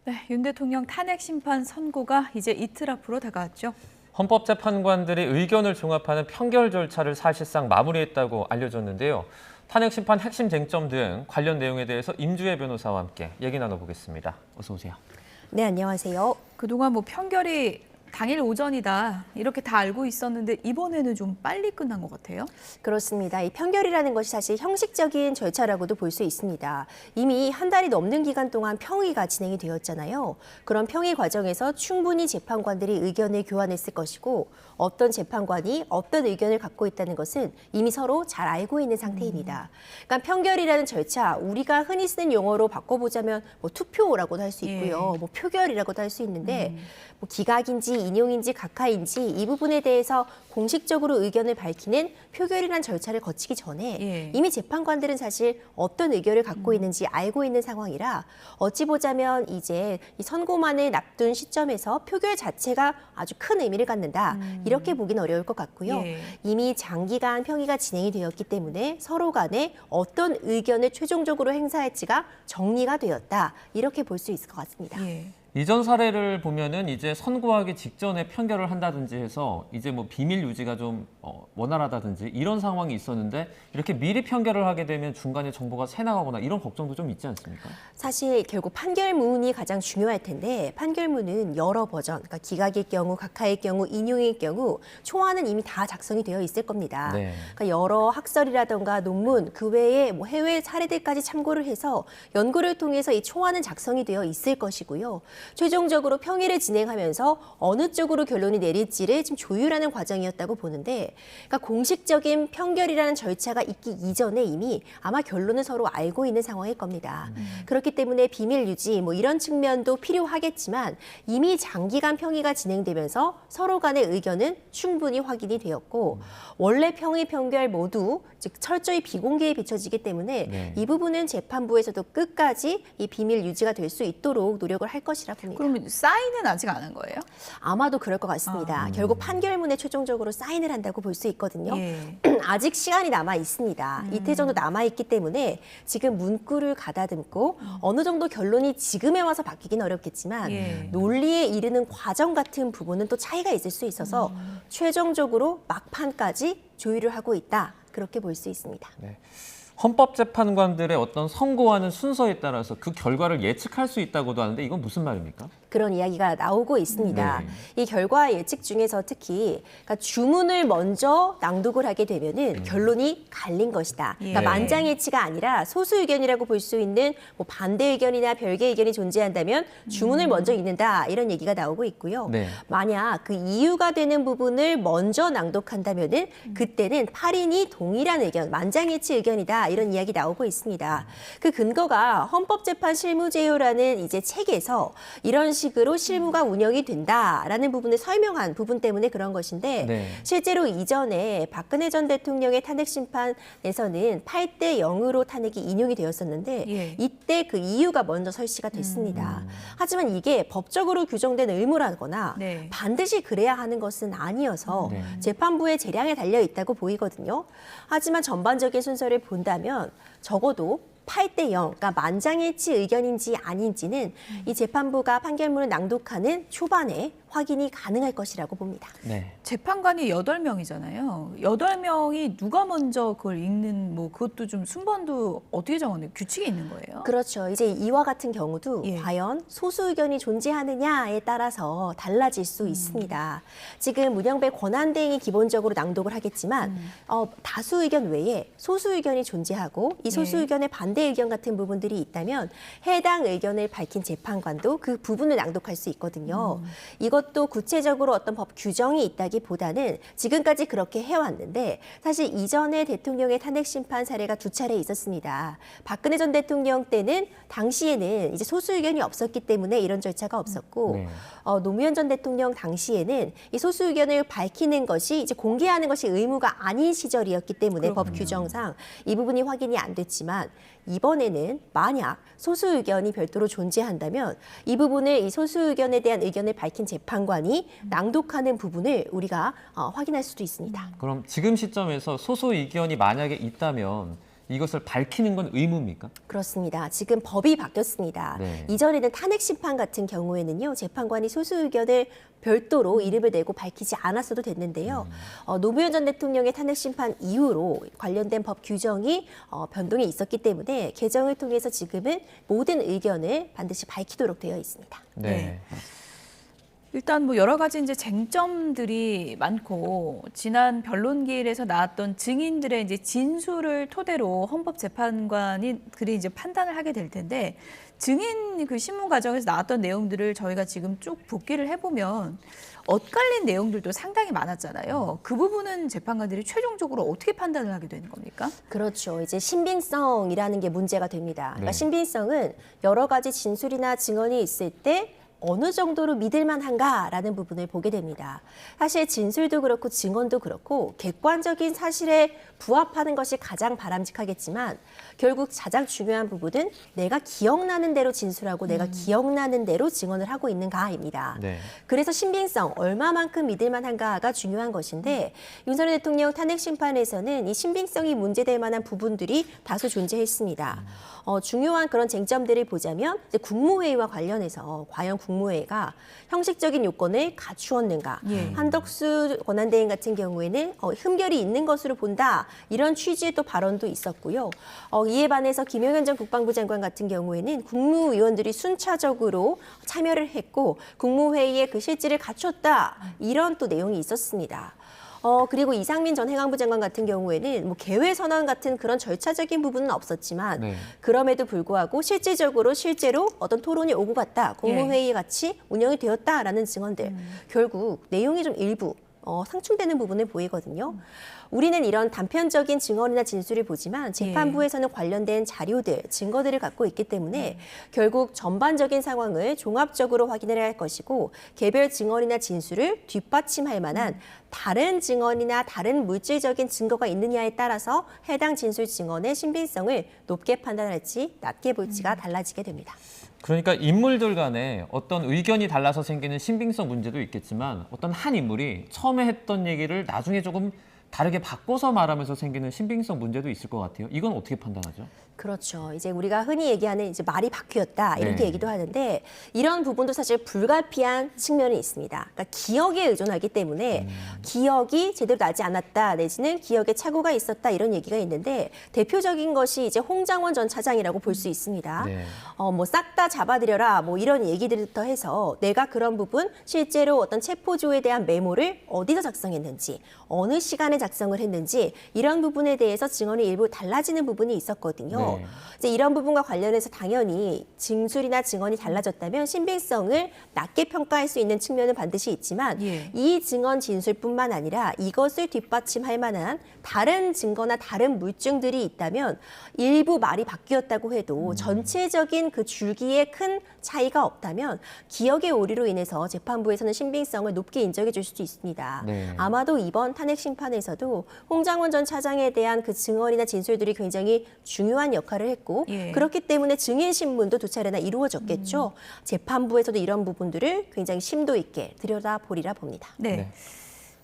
네, 윤 대통령 탄핵 심판 선고가 이제 이틀 앞으로 다가왔죠. 헌법재판관들이 의견을 종합하는 평결 절차를 사실상 마무리했다고 알려졌는데요. 탄핵 심판 핵심 쟁점 등 관련 내용에 대해서 임주혜 변호사와 함께 얘기 나눠보겠습니다. 어서 오세요. 네, 안녕하세요. 그동안 평결이 당일 오전이다 이렇게 다 알고 있었는데 이번에는 좀 빨리 끝난 것 같아요. 그렇습니다. 이 판결이라는 것이 사실 형식적인 절차라고도 볼 수 있습니다. 이미 한 달이 넘는 기간 동안 평의가 진행이 되었잖아요. 그런 평의 과정에서 충분히 재판관들이 의견을 교환했을 것이고 어떤 재판관이 어떤 의견을 갖고 있다는 것은 이미 서로 잘 알고 있는 상태입니다. 그러니까 판결이라는 절차, 우리가 흔히 쓰는 용어로 바꿔보자면 투표라고도 할 수 있고요. 표결이라고도 할 수 있는데 기각인지 인용인지 각하인지 이 부분에 대해서 공식적으로 의견을 밝히는 표결이라는 절차를 거치기 전에 이미 재판관들은 사실 어떤 의견을 갖고 있는지 알고 있는 상황이라 어찌 보자면 이제 이 선고만을 앞둔 시점에서 표결 자체가 아주 큰 의미를 갖는다. 이렇게 보기는 어려울 것 같고요. 이미 장기간 평의가 진행이 되었기 때문에 서로 간에 어떤 의견을 최종적으로 행사할지가 정리가 되었다. 이렇게 볼 수 있을 것 같습니다. 이전 사례를 보면은 이제 선고하기 직전에 판결을 한다든지 해서 이제 비밀 유지가 좀 원활하다든지 이런 상황이 있었는데 이렇게 미리 판결을 하게 되면 중간에 정보가 새나가거나 이런 걱정도 좀 있지 않습니까? 사실 결국 판결문이 가장 중요할 텐데 판결문은 여러 버전, 그러니까 기각일 경우, 각하일 경우, 인용일 경우 초안은 이미 다 작성이 되어 있을 겁니다. 그러니까 여러 학설이라던가 논문, 그 외에 해외 사례들까지 참고를 해서 연구를 통해서 이 초안은 작성이 되어 있을 것이고요. 최종적으로 평의를 진행하면서 어느 쪽으로 결론이 내릴지를 지금 조율하는 과정이었다고 보는데 그러니까 공식적인 판결이라는 절차가 있기 이전에 이미 아마 결론을 서로 알고 있는 상황일 겁니다. 그렇기 때문에 비밀 유지 이런 측면도 필요하겠지만 이미 장기간 평의가 진행되면서 서로 간의 의견은 충분히 확인이 되었고 원래 평의 판결 모두 즉 철저히 비공개에 비춰지기 때문에 이 부분은 재판부에서도 끝까지 이 비밀 유지가 될 수 있도록 노력을 할 것이라 봅니다. 그러면 사인은 아직 안 한 거예요? 아마도 그럴 것 같습니다. 결국 판결문에 최종적으로 사인을 한다고 볼 수 있거든요. 아직 시간이 남아 있습니다. 이틀 정도 남아 있기 때문에 지금 문구를 가다듬고 어느 정도 결론이 지금에 와서 바뀌긴 어렵겠지만 논리에 이르는 과정 같은 부분은 또 차이가 있을 수 있어서 최종적으로 막판까지 조율을 하고 있다. 그렇게 볼 수 있습니다. 헌법재판관들의 어떤 선고하는 순서에 따라서 그 결과를 예측할 수 있다고도 하는데 이건 무슨 말입니까? 그런 이야기가 나오고 있습니다. 이 결과 예측 중에서 특히 그러니까 주문을 먼저 낭독을 하게 되면은 결론이 갈린 것이다. 그러니까 만장일치가 아니라 소수 의견이라고 볼 수 있는 반대 의견이나 별개 의견이 존재한다면 주문을 먼저 읽는다 이런 얘기가 나오고 있고요. 만약 그 이유가 되는 부분을 먼저 낭독한다면은 그때는 8인이 동일한 의견, 만장일치 의견이다 이런 이야기 나오고 있습니다. 그 근거가 헌법재판 실무제요라는 이제 책에서 이런 식으로 실무가 운영이 된다라는 부분을 설명한 부분 때문에 그런 것인데 실제로 이전에 박근혜 전 대통령의 탄핵 심판에서는 8대 0으로 탄핵이 인용이 되었었는데 이때 그 이유가 먼저 설치가 됐습니다. 하지만 이게 법적으로 규정된 의무라거나 반드시 그래야 하는 것은 아니어서 재판부의 재량에 달려 있다고 보이거든요. 하지만 전반적인 순서를 본다면 적어도 8대 0, 그러니까 만장일치 의견인지 아닌지는 이 재판부가 판결문을 낭독하는 초반에 확인이 가능할 것이라고 봅니다. 재판관이 8명이잖아요. 8명이 누가 먼저 그걸 읽는 그것도 좀 순번도 어떻게 정하는 규칙이 있는 거예요? 그렇죠. 이제 이와 같은 경우도 과연 소수 의견이 존재하느냐에 따라서 달라질 수 있습니다. 지금 문영배 권한대행이 기본적으로 낭독을 하겠지만 다수 의견 외에 소수 의견이 존재하고 이 소수 의견의 반대 의견 같은 부분들이 있다면 해당 의견을 밝힌 재판관도 그 부분을 낭독할 수 있거든요. 이것도 구체적으로 어떤 법 규정이 있다기보다는 지금까지 그렇게 해왔는데 사실 이전에 대통령의 탄핵 심판 사례가 2차례 있었습니다. 박근혜 전 대통령 때는 당시에는 이제 소수 의견이 없었기 때문에 이런 절차가 없었고 노무현 전 대통령 당시에는 이 소수 의견을 밝히는 것이 이제 공개하는 것이 의무가 아닌 시절이었기 때문에 법 규정상 이 부분이 확인이 안 됐지만 이번에는 만약 소수 의견이 별도로 존재한다면 이 부분을 이 소수 의견에 대한 의견을 밝힌 재판관이 낭독하는 부분을 우리가 확인할 수도 있습니다. 그럼 지금 시점에서 소수 의견이 만약에 있다면 이것을 밝히는 건 의무입니까? 그렇습니다. 지금 법이 바뀌었습니다. 네. 이전에는 탄핵 심판 같은 경우에는요, 재판관이 소수 의견을 별도로 이름을 내고 밝히지 않았어도 됐는데요. 노무현 전 대통령의 탄핵 심판 이후로 관련된 법 규정이 변동이 있었기 때문에 개정을 통해서 지금은 모든 의견을 반드시 밝히도록 되어 있습니다. 네. 일단 뭐 여러 가지 이제 쟁점들이 많고 지난 변론기일에서 나왔던 증인들의 이제 진술을 토대로 헌법재판관이 그리 이제 판단을 하게 될 텐데 증인 그 신문 과정에서 나왔던 내용들을 저희가 지금 쭉 복기를 해보면 엇갈린 내용들도 상당히 많았잖아요. 그 부분은 재판관들이 최종적으로 어떻게 판단을 하게 되는 겁니까? 그렇죠. 이제 신빙성이라는 게 문제가 됩니다. 그러니까 네. 신빙성은 여러 가지 진술이나 증언이 있을 때 어느 정도로 믿을만한가라는 부분을 보게 됩니다. 사실 진술도 그렇고 증언도 그렇고 객관적인 사실에 부합하는 것이 가장 바람직하겠지만 결국 가장 중요한 부분은 내가 기억나는 대로 진술하고 내가 기억나는 대로 증언을 하고 있는가입니다. 네. 그래서 신빙성, 얼마만큼 믿을만한가가 중요한 것인데 윤석열 대통령 탄핵 심판에서는 이 신빙성이 문제될 만한 부분들이 다소 존재했습니다. 중요한 그런 쟁점들을 보자면 이제 국무회의와 관련해서 과연 국무회의가 형식적인 요건을 갖추었는가. 예. 한덕수 권한대행 같은 경우에는 흠결이 있는 것으로 본다. 이런 취지의 또 발언도 있었고요. 이에 반해서 김영현 전 국방부 장관 같은 경우에는 국무위원들이 순차적으로 참여를 했고 국무회의의 그 실질을 갖췄다. 이런 또 내용이 있었습니다. 그리고 이상민 전 행안부 장관 같은 경우에는 뭐 개회 선언 같은 그런 절차적인 부분은 없었지만 네. 그럼에도 불구하고 실제로 어떤 토론이 오고 갔다, 국무회의 같이 운영이 되었다라는 증언들 결국 내용이 좀 일부 상충되는 부분을 보이거든요. 우리는 이런 단편적인 증언이나 진술을 보지만 재판부에서는 관련된 자료들, 증거들을 갖고 있기 때문에 결국 전반적인 상황을 종합적으로 확인을 할 것이고 개별 증언이나 진술을 뒷받침할 만한 다른 증언이나 다른 물질적인 증거가 있느냐에 따라서 해당 진술 증언의 신빙성을 높게 판단할지 낮게 볼지가 달라지게 됩니다. 그러니까 인물들 간에 어떤 의견이 달라서 생기는 신빙성 문제도 있겠지만 어떤 한 인물이 처음에 했던 얘기를 나중에 조금 다르게 바꿔서 말하면서 생기는 신빙성 문제도 있을 것 같아요. 이건 어떻게 판단하죠? 그렇죠. 이제 우리가 흔히 얘기하는 이제 말이 바뀌었다 이렇게 네. 얘기도 하는데 이런 부분도 사실 불가피한 측면이 있습니다. 그러니까 기억에 의존하기 때문에 기억이 제대로 나지 않았다 내지는 기억에 착오가 있었다 이런 얘기가 있는데 대표적인 것이 이제 홍장원 전 차장이라고 볼 수 있습니다. 네. 뭐 싹 다 잡아들여라 뭐 이런 얘기들부터 해서 내가 그런 부분 실제로 어떤 체포조에 대한 메모를 어디서 작성했는지 어느 시간에 작성을 했는지 이런 부분에 대해서 증언이 일부 달라지는 부분이 있었거든요. 네. 이제 이런 부분과 관련해서 당연히 진술이나 증언이 달라졌다면 신빙성을 낮게 평가할 수 있는 측면은 반드시 있지만 예. 이 증언 진술뿐만 아니라 이것을 뒷받침할 만한 다른 증거나 다른 물증들이 있다면 일부 말이 바뀌었다고 해도 전체적인 그 줄기에 큰 차이가 없다면 기억의 오류로 인해서 재판부에서는 신빙성을 높게 인정해 줄 수도 있습니다. 네. 아마도 이번 탄핵 심판에서도 홍장원 전 차장에 대한 그 증언이나 진술들이 굉장히 중요한 역할을 했고 예. 그렇기 때문에 증인 신문도 두 차례나 이루어졌겠죠. 재판부에서도 이런 부분들을 굉장히 심도 있게 들여다보리라 봅니다. 네. 네.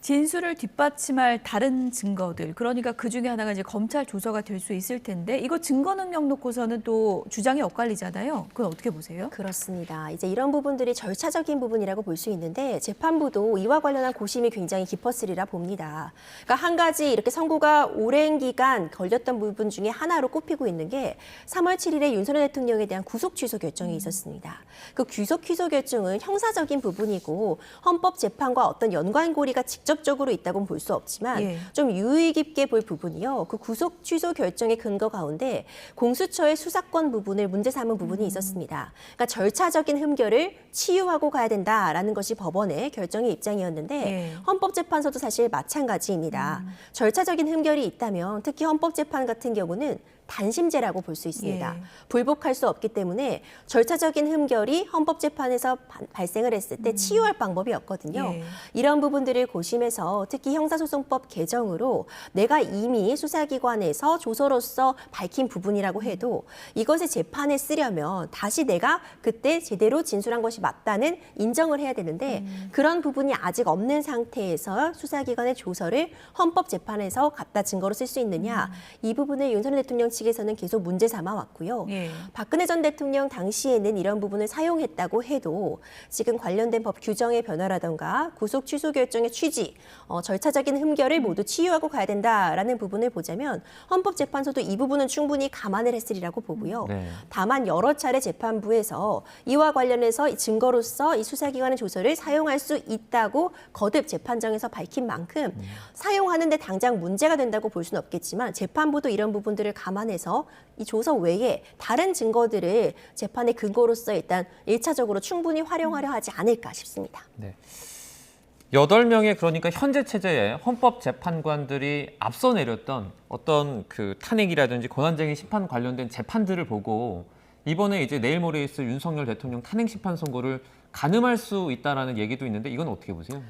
진술을 뒷받침할 다른 증거들, 그러니까 그 중에 하나가 이제 검찰 조서가 될 수 있을 텐데 이거 증거 능력 놓고서는 또 주장이 엇갈리잖아요. 그건 어떻게 보세요? 그렇습니다. 이제 이런 부분들이 절차적인 부분이라고 볼 수 있는데 재판부도 이와 관련한 고심이 굉장히 깊었으리라 봅니다. 그러니까 한 가지 이렇게 선고가 오랜 기간 걸렸던 부분 중에 하나로 꼽히고 있는 게 3월 7일에 윤석열 대통령에 대한 구속 취소 결정이 있었습니다. 그 구속 취소 결정은 형사적인 부분이고 헌법재판과 어떤 연관고리가 직접적으로 있다고는 볼 수 없지만 예. 좀 유의 깊게 볼 부분이요. 그 구속 취소 결정의 근거 가운데 공수처의 수사권 부분을 문제 삼은 부분이 있었습니다. 그러니까 절차적인 흠결을 치유하고 가야 된다라는 것이 법원의 결정의 입장이었는데 예. 헌법재판소도 사실 마찬가지입니다. 절차적인 흠결이 있다면 특히 헌법재판 같은 경우는 단심제라고 볼 수 있습니다. 예. 불복할 수 없기 때문에 절차적인 흠결이 헌법재판에서 발생을 했을 때 치유할 방법이 없거든요. 예. 이런 부분들을 고심해서 특히 형사소송법 개정으로 내가 이미 수사기관에서 조서로서 밝힌 부분이라고 해도 이것을 재판에 쓰려면 다시 내가 그때 제대로 진술한 것이 맞다는 인정을 해야 되는데 그런 부분이 아직 없는 상태에서 수사기관의 조서를 헌법재판에서 갖다 증거로 쓸 수 있느냐 이 부분을 윤석열 대통령 측에서는 계속 문제 삼아 왔고요. 예. 박근혜 전 대통령 당시에는 이런 부분을 사용했다고 해도 지금 관련된 법 규정의 변화라던가 구속 취소 결정의 취지, 절차적인 흠결을 모두 치유하고 가야 된다라는 부분을 보자면 헌법재판소도 이 부분은 충분히 감안을 했으리라고 보고요. 네. 다만 여러 차례 재판부에서 이와 관련해서 이 증거로서 이 수사기관의 조서를 사용할 수 있다고 거듭 재판정에서 밝힌 만큼 사용하는데 당장 문제가 된다고 볼 수는 없겠지만 재판부도 이런 부분들을 감안해서 이 조서 외에 다른 증거들을 재판의 근거로서 일단 1차적으로 충분히 활용하려 하지 않을까 싶습니다. 네. 8명의 그러니까 현재 체제의 헌법재판관들이 앞서 내렸던 어떤 그 탄핵이라든지 권한쟁의 심판 관련된 재판들을 보고 이번에 이제 내일 모레 있을 윤석열 대통령 탄핵 심판 선고를 가늠할 수 있다라는 얘기도 있는데 이건 어떻게 보세요?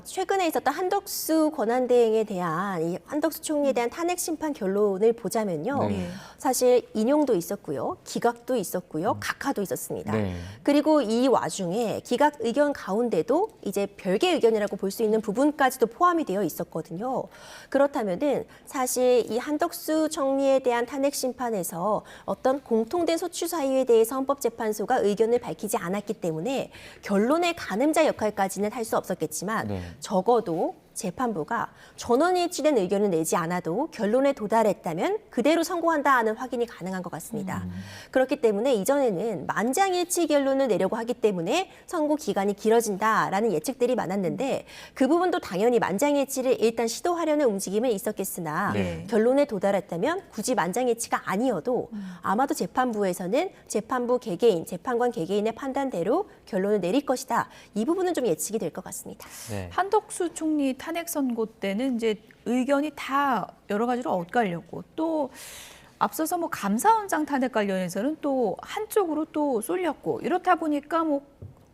최근에 있었던 한덕수 권한대행에 대한 이 한덕수 총리에 대한 탄핵 심판 결론을 보자면요. 네. 사실 인용도 있었고요. 기각도 있었고요. 각하도 있었습니다. 네. 그리고 이 와중에 기각 의견 가운데도 이제 별개 의견이라고 볼 수 있는 부분까지도 포함이 되어 있었거든요. 그렇다면은 사실 이 한덕수 총리에 대한 탄핵 심판에서 어떤 공통된 소추 사유에 대해서 헌법재판소가 의견을 밝히지 않았기 때문에 결론의 가늠자 역할까지는 할 수 없었겠지만 네. 적어도 재판부가 전원일치된 의견을 내지 않아도 결론에 도달했다면 그대로 선고한다는 확인이 가능한 것 같습니다. 그렇기 때문에 이전에는 만장일치 결론을 내려고 하기 때문에 선고 기간이 길어진다라는 예측들이 많았는데 그 부분도 당연히 만장일치를 일단 시도하려는 움직임은 있었겠으나 네. 결론에 도달했다면 굳이 만장일치가 아니어도 아마도 재판부에서는 재판부 개개인, 재판관 개개인의 판단대로 결론을 내릴 것이다. 이 부분은 좀 예측이 될 것 같습니다. 네. 한덕수 총리 탄핵 선고 때는 이제 의견이 다 여러 가지로 엇갈렸고 또 앞서서 뭐 감사원장 탄핵 관련해서는 또 한쪽으로 또 쏠렸고 이렇다 보니까 뭐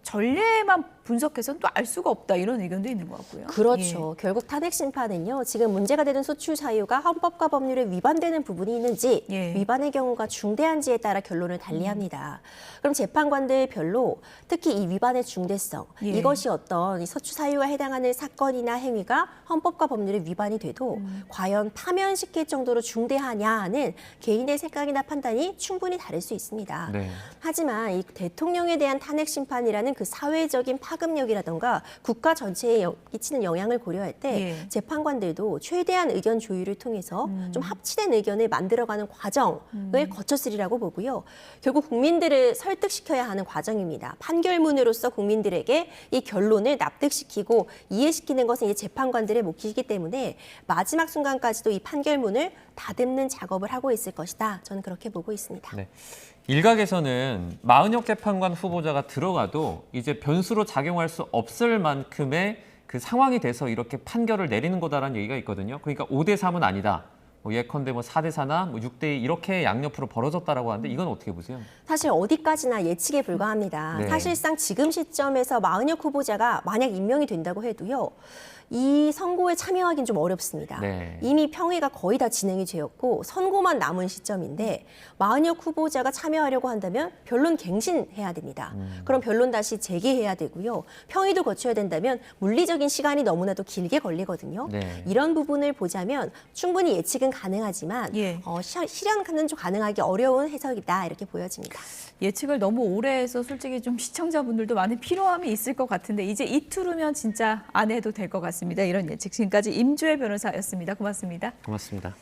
전례만 분석해서는 또 알 수가 없다 이런 의견도 있는 것 같고요. 그렇죠. 결국 탄핵 심판은요. 지금 문제가 되는 소추 사유가 헌법과 법률에 위반되는 부분이 있는지 예. 위반의 경우가 중대한지에 따라 결론을 달리합니다. 그럼 재판관들별로 특히 이 위반의 중대성 예. 이것이 어떤 이 소추 사유에 해당하는 사건이나 행위가 헌법과 법률에 위반이 돼도 과연 파면시킬 정도로 중대하냐는 개인의 생각이나 판단이 충분히 다를 수 있습니다. 네. 하지만 이 대통령에 대한 탄핵 심판이라는 그 사회적인 파급력이라던가 국가 전체에 끼치는 영향을 고려할 때 예. 재판관들도 최대한 의견 조율을 통해서 좀 합치된 의견을 만들어가는 과정을 거쳤으리라고 보고요. 결국 국민들을 설득시켜야 하는 과정입니다. 판결문으로서 국민들에게 이 결론을 납득시키고 이해시키는 것은 이제 재판관들의 몫이기 때문에 마지막 순간까지도 이 판결문을 다듬는 작업을 하고 있을 것이다. 저는 그렇게 보고 있습니다. 네. 일각에서는 마은혁 재판관 후보자가 들어가도 이제 변수로 작용할 수 없을 만큼의 그 상황이 돼서 이렇게 판결을 내리는 거다라는 얘기가 있거든요. 그러니까 5대 3은 아니다. 예컨대 4대 4나 6대 2 이렇게 양옆으로 벌어졌다라고 하는데 이건 어떻게 보세요? 사실 어디까지나 예측에 불과합니다. 네. 사실상 지금 시점에서 마은혁 후보자가 만약 임명이 된다고 해도요. 이 선고에 참여하기는 좀 어렵습니다. 네. 이미 평의가 거의 다 진행이 되었고 선고만 남은 시점인데 마은혁 후보자가 참여하려고 한다면 변론 갱신해야 됩니다. 그럼 변론 다시 재개해야 되고요. 평의도 거쳐야 된다면 물리적인 시간이 너무나도 길게 걸리거든요. 네. 이런 부분을 보자면 충분히 예측은 가능하지만 예. 실현은 좀 가능하기 어려운 해석이다 이렇게 보여집니다. 예측을 너무 오래 해서 솔직히 좀 시청자분들도 많은 피로함이 있을 것 같은데 이제 이틀 후면 진짜 안 해도 될 것 같습니다. 이런 예측 지금까지 임주혜 변호사였습니다. 고맙습니다. 고맙습니다.